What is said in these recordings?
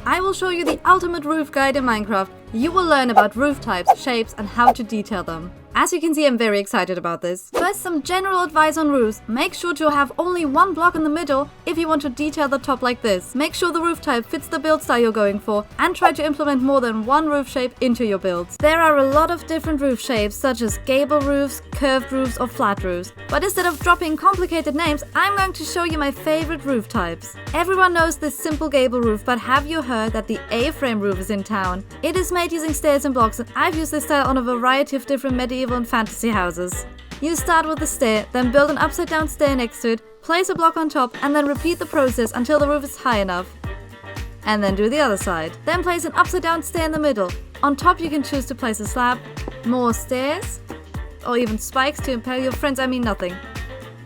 I will show you the ultimate roof guide in Minecraft. You will learn about roof types, shapes, and how to detail them. As you can see, I'm very excited about this. First, some general advice on roofs. Make sure to have only one block in the middle if you want to detail the top like this. Make sure the roof type fits the build style you're going for, and try to implement more than one roof shape into your builds. There are a lot of different roof shapes, such as gable roofs, curved roofs, or flat roofs. But instead of dropping complicated names, I'm going to show you my favorite roof types. Everyone knows this simple gable roof, but have you heard that the A-frame roof is in town? It is made using stairs and blocks, and I've used this style on a variety of different medieval and fantasy houses. You start with a stair, then build an upside down stair next to it, place a block on top, and then repeat the process until the roof is high enough. And then do the other side. Then place an upside down stair in the middle. On top you can choose to place a slab, more stairs, or even spikes to impale your friends, nothing.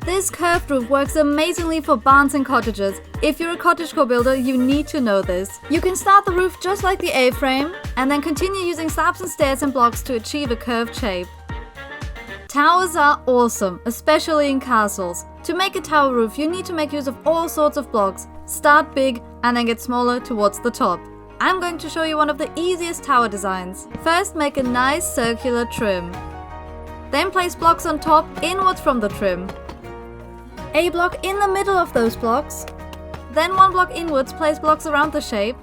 This curved roof works amazingly for barns and cottages. If you're a cottagecore builder, you need to know this. You can start the roof just like the A-frame, and then continue using slabs and stairs and blocks to achieve a curved shape. Towers are awesome, especially in castles. To make a tower roof, you need to make use of all sorts of blocks. Start big and then get smaller towards the top. I'm going to show you one of the easiest tower designs. First, make a nice circular trim. Then place blocks on top, inwards from the trim. A block in the middle of those blocks. Then one block inwards, place blocks around the shape.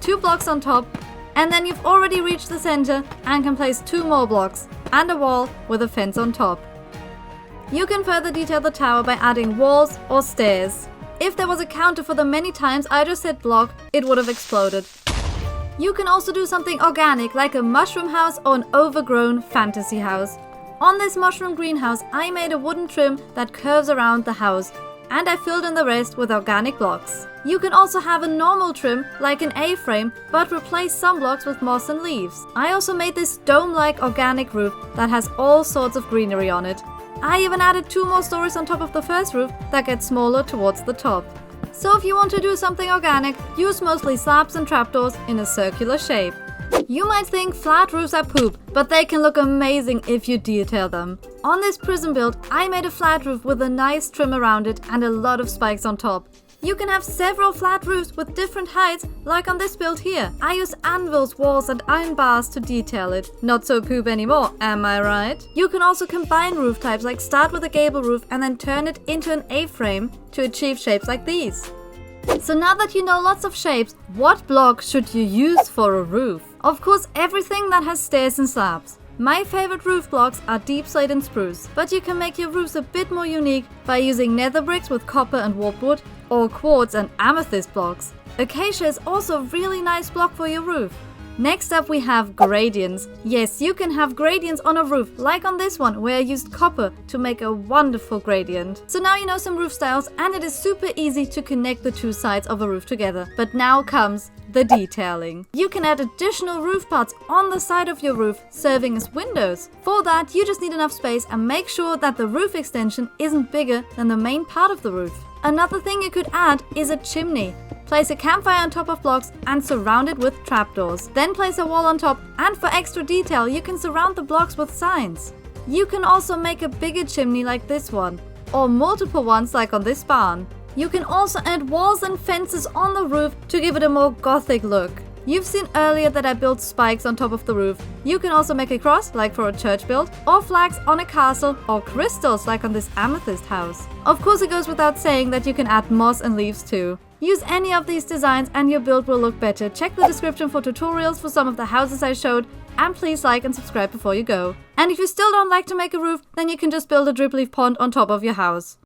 2 blocks on top. And then you've already reached the center and can place 2 more blocks and a wall with a fence on top. You can further detail the tower by adding walls or stairs. If there was a counter for the many times I just said block, it would have exploded. You can also do something organic like a mushroom house or an overgrown fantasy house. On this mushroom greenhouse, I made a wooden trim that curves around the house, and I filled in the rest with organic blocks. You can also have a normal trim like an A-frame, but replace some blocks with moss and leaves. I also made this dome-like organic roof that has all sorts of greenery on it. I even added 2 more stories on top of the first roof that get smaller towards the top. So if you want to do something organic, use mostly slabs and trapdoors in a circular shape. You might think flat roofs are poop, but they can look amazing if you detail them. On this prison build, I made a flat roof with a nice trim around it and a lot of spikes on top. You can have several flat roofs with different heights, like on this build here. I use anvils, walls, and iron bars to detail it. Not so poop anymore, am I right? You can also combine roof types, like start with a gable roof and then turn it into an A-frame to achieve shapes like these. So now that you know lots of shapes, what block should you use for a roof? Of course, everything that has stairs and slabs. My favorite roof blocks are deep slate and spruce, but you can make your roofs a bit more unique by using nether bricks with copper and warpwood, or quartz and amethyst blocks. Acacia is also a really nice block for your roof. Next up we have gradients. Yes, you can have gradients on a roof, like on this one where I used copper to make a wonderful gradient. So now you know some roof styles, and it is super easy to connect the 2 sides of a roof together. But now comes the detailing. You can add additional roof parts on the side of your roof, serving as windows. For that, you just need enough space and make sure that the roof extension isn't bigger than the main part of the roof. Another thing you could add is a chimney. Place a campfire on top of blocks and surround it with trapdoors. Then place a wall on top, and for extra detail you can surround the blocks with signs. You can also make a bigger chimney like this one, or multiple ones like on this barn. You can also add walls and fences on the roof to give it a more gothic look. You've seen earlier that I built spikes on top of the roof. You can also make a cross like for a church build, or flags on a castle, or crystals like on this amethyst house. Of course, it goes without saying that you can add moss and leaves too. Use any of these designs and your build will look better. Check the description for tutorials for some of the houses I showed, and please like and subscribe before you go. And if you still don't like to make a roof, then you can just build a drip leaf pond on top of your house.